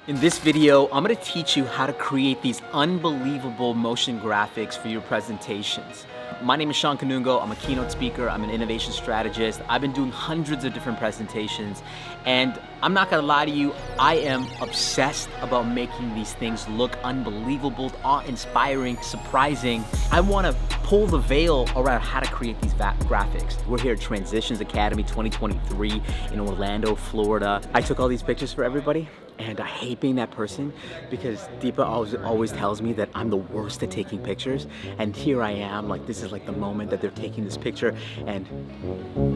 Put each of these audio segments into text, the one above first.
In this video, I'm gonna teach you how to create these unbelievable motion graphics for your presentations. My name is Shawn Kanungo. I'm a keynote speaker. I'm an innovation strategist. I've been doing hundreds of different presentations, and I'm not gonna lie to you, I am obsessed about making these things look unbelievable, awe-inspiring, surprising. I wanna pull the veil around how to create these graphics. We're here at Transitions Academy 2023 in Orlando, Florida. I took all these pictures for everybody, and I hate being that person because Deepa always tells me that I'm the worst at taking pictures, and here I am, like this is like the moment that they're taking this picture, and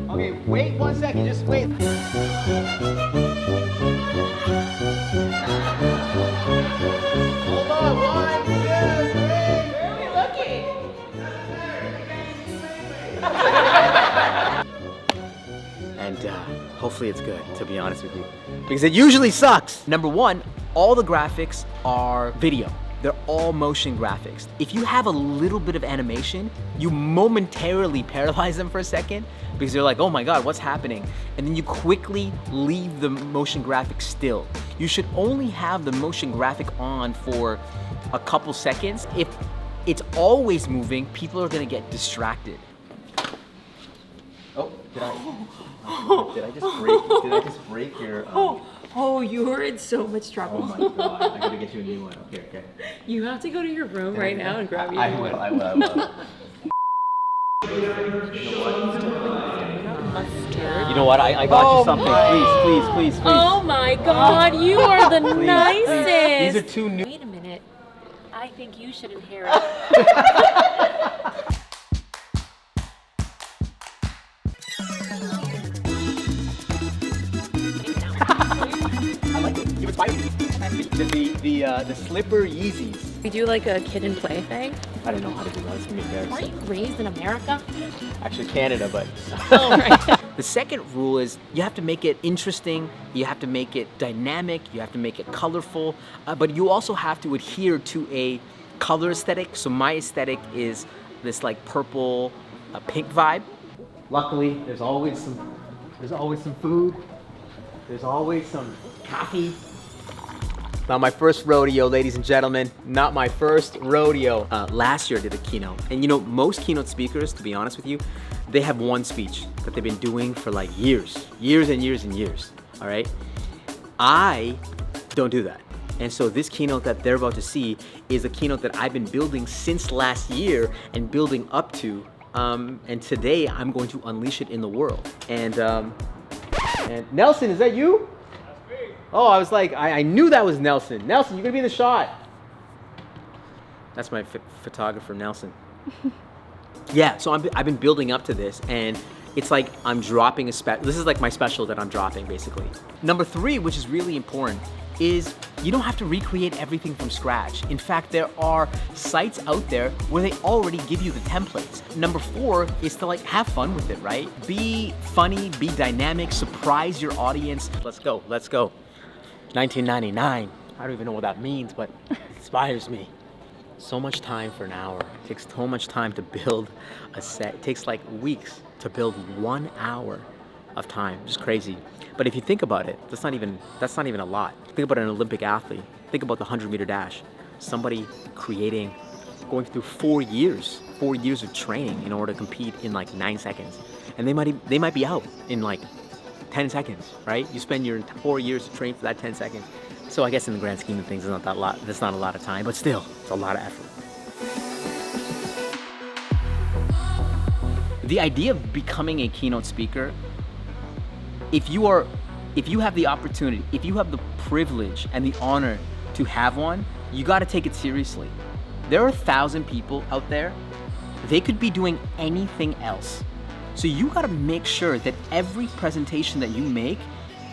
okay, wait 1 second, just wait. Hold on, 1, 2, 3. Where are we looking? And hopefully it's good, to be honest with you, because it usually sucks. Number one, all the graphics are video. They're all motion graphics. If you have a little bit of animation, you momentarily paralyze them for a second because they're like, oh my God, what's happening? And then you quickly leave the motion graphic still. You should only have the motion graphic on for a couple seconds. If it's always moving, people are gonna get distracted. Oh, did I just break your... Oh, you are in so much trouble. Oh my God, I gotta get you a new one. Okay. You have to go to your room right now and grab your I will. Mustard. You know what, I got you something. Please. Oh my God, you are the nicest. Please. These are two new... Wait a minute. I think you should inherit. The slipper Yeezys. We do like a kid and play thing. I don't know how to do that. It's gonna be embarrassing. Weren't you raised in America? Actually, Canada, but. Oh, right. The second rule is you have to make it interesting. You have to make it dynamic. You have to make it colorful. But you also have to adhere to a color aesthetic. So my aesthetic is this like purple, pink vibe. Luckily, there's always some food. There's always some coffee. Not my first rodeo, ladies and gentlemen. Not my first rodeo. Last year I did a keynote. And you know, most keynote speakers, to be honest with you, they have one speech that they've been doing for like years and years, all right? I don't do that. And so this keynote that they're about to see is a keynote that I've been building since last year and building up to. And today I'm going to unleash it in the world. And Nelson, is that you? Oh, I was like, I knew that was Nelson. Nelson, you're gonna be in the shot. That's my photographer, Nelson. Yeah, so I've been building up to this, and it's like I'm dropping this is like my special that I'm dropping, basically. Number 3, which is really important, is you don't have to recreate everything from scratch. In fact, there are sites out there where they already give you the templates. Number 4 is to like have fun with it, right? Be funny, be dynamic, surprise your audience. Let's go. 1999. I don't even know what that means, but it inspires me. So much time for an hour. It takes so much time to build a set. It takes like weeks to build 1 hour of time. Just crazy. But if you think about it, that's not even a lot. Think about an Olympic athlete. Think about the 100-meter dash. Somebody going through 4 years of training in order to compete in like 9 seconds. And they might be out in like 10 seconds, right? You spend your 4 years to train for that 10 seconds. So I guess in the grand scheme of things, that's not a lot of time, but still, it's a lot of effort. The idea of becoming a keynote speaker, if you have the opportunity, if you have the privilege and the honor to have one, you gotta take it seriously. There are 1,000 people out there, they could be doing anything else. So you gotta make sure that every presentation that you make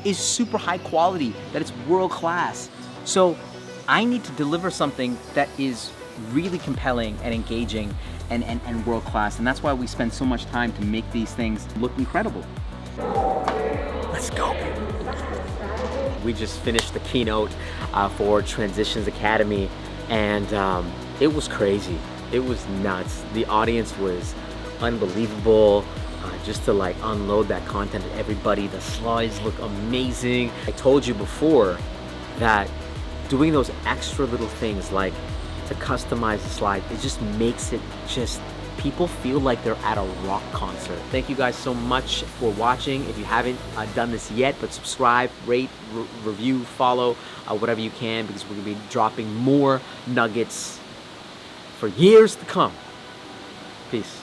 is super high quality, that it's world class. So I need to deliver something that is really compelling and engaging and world class. And that's why we spend so much time to make these things look incredible. Let's go. We just finished the keynote for Transitions Academy, and it was crazy. It was nuts. The audience was unbelievable. Just to like unload that content to everybody. The slides look amazing. I told you before that doing those extra little things like to customize the slide, it just makes it just, people feel like they're at a rock concert. Thank you guys so much for watching. If you haven't done this yet, but subscribe, rate, review, follow, whatever you can, because we're gonna be dropping more nuggets for years to come. Peace.